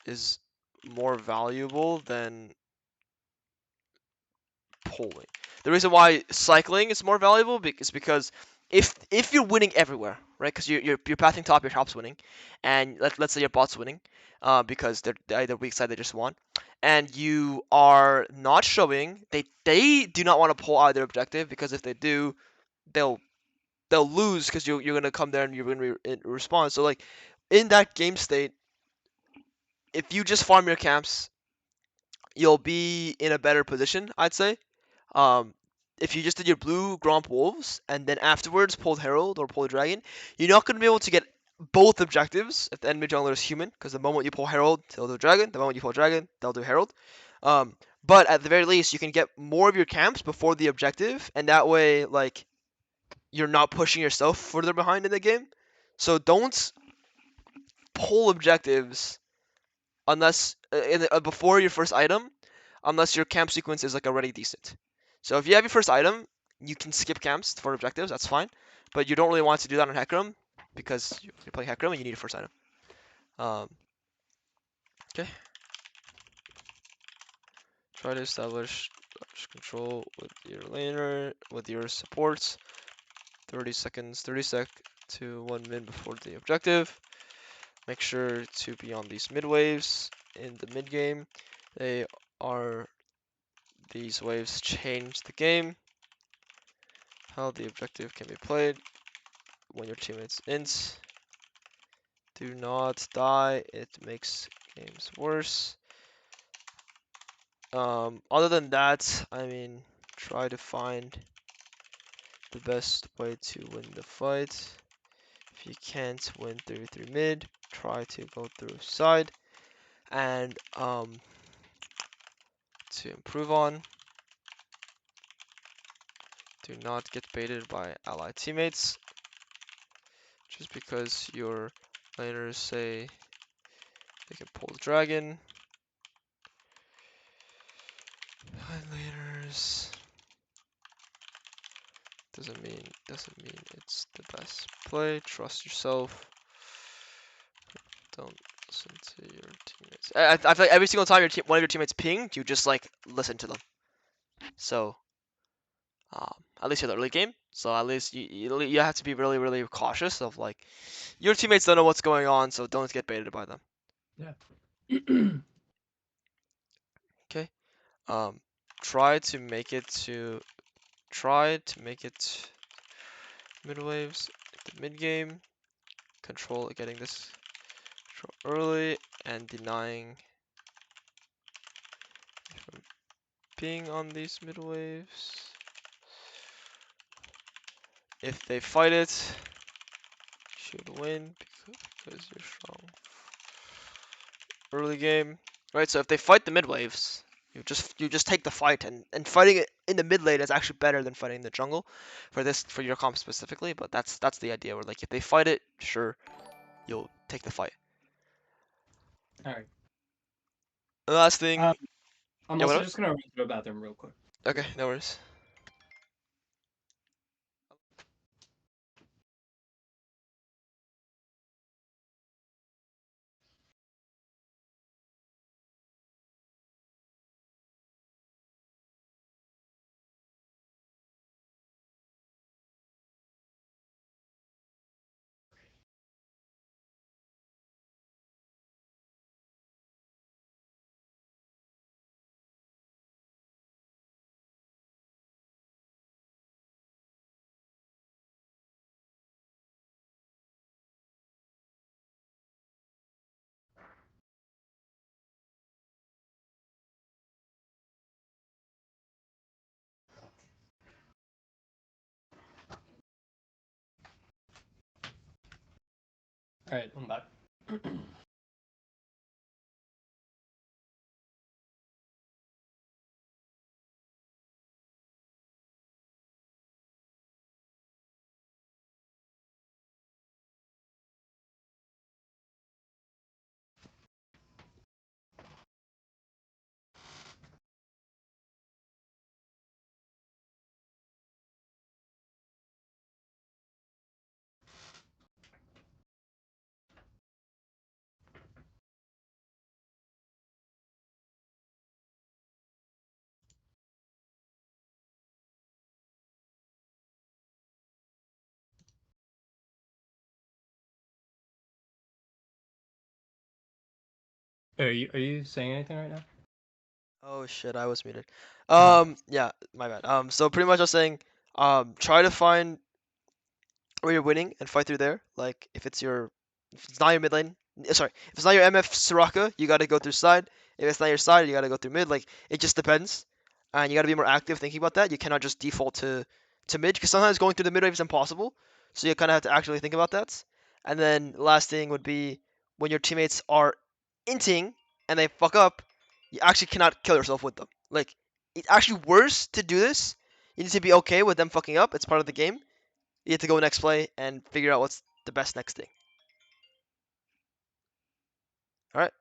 is more valuable than polling. The reason why cycling is more valuable is because if you're winning everywhere, right? Because you're pathing top, your top's winning, and let's say your bot's winning, because they're either weak side they just won, and you are not showing, they do not want to pull either objective because if they do, they'll they'll lose because you're gonna come there and you're gonna respond. So like in that game state, if you just farm your camps, you'll be in a better position, I'd say. Um, if you just did your blue Gromp Wolves and then afterwards pulled Herald or pulled Dragon, you're not going to be able to get both objectives if the enemy jungler is human, because the moment you pull Herald, they'll do Dragon. The moment you pull Dragon, they'll do Herald. Um, but at the very least, you can get more of your camps before the objective, and that way, like, you're not pushing yourself further behind in the game. So don't pull objectives unless before your first item, unless your camp sequence is like already decent. So if you have your first item, you can skip camps for objectives. That's fine, but you don't really want to do that on Hecarim because you're playing Hecarim and you need a first item. Um, okay. Try to establish control with your laner, with your supports. 30 seconds, 30 sec to 1 min before the objective. Make sure to be on these mid waves in the mid game. They are These waves change the game. How the objective can be played when your teammates int. Do not die, it makes games worse. Other than that, I mean, try to find the best way to win the fight. If you can't win through mid, try to go through side. And to improve on, do not get baited by allied teammates. Just because your laners say they can pull the dragon. Laners doesn't mean it's the best play. Trust yourself. Don't listen to your teammates. I feel like every single time one of your teammates pinged, you just like listen to them. So at least in the early game. So at least you have to be really cautious of like your teammates don't know what's going on, so don't get baited by them. Yeah. Okay. Um, try to make it mid waves, the mid game. Getting this control early and denying being on these mid waves. If they fight it, should win because you're strong. Early game, right? So if they fight the mid waves, you just take the fight, and fighting it in the mid lane is actually better than fighting the jungle for your comp specifically. But that's the idea. Where like if they fight it, sure, you'll take the fight. All right. The last thing, I'm yeah, also whatever. just gonna run to the bathroom real quick. Okay, no worries. Alright, I'm back. Are you saying anything right now? Oh shit, I was muted. Uh-huh. Yeah, my bad. So pretty much I was saying, try to find where you're winning and fight through there. Like if it's not your mid lane, sorry, if it's not your MF Soraka, you gotta go through side. If it's not your side, you gotta go through mid. Like it just depends, and you gotta be more active thinking about that. You cannot just default to mid because sometimes going through the mid wave is impossible. So you kind of have to actually think about that. And then last thing would be when your teammates are inting and they fuck up, you actually cannot kill yourself with them. Like it's actually worse to do this. You need to be okay with them fucking up. It's part of the game. You have to go next play and figure out what's the best next thing. All right.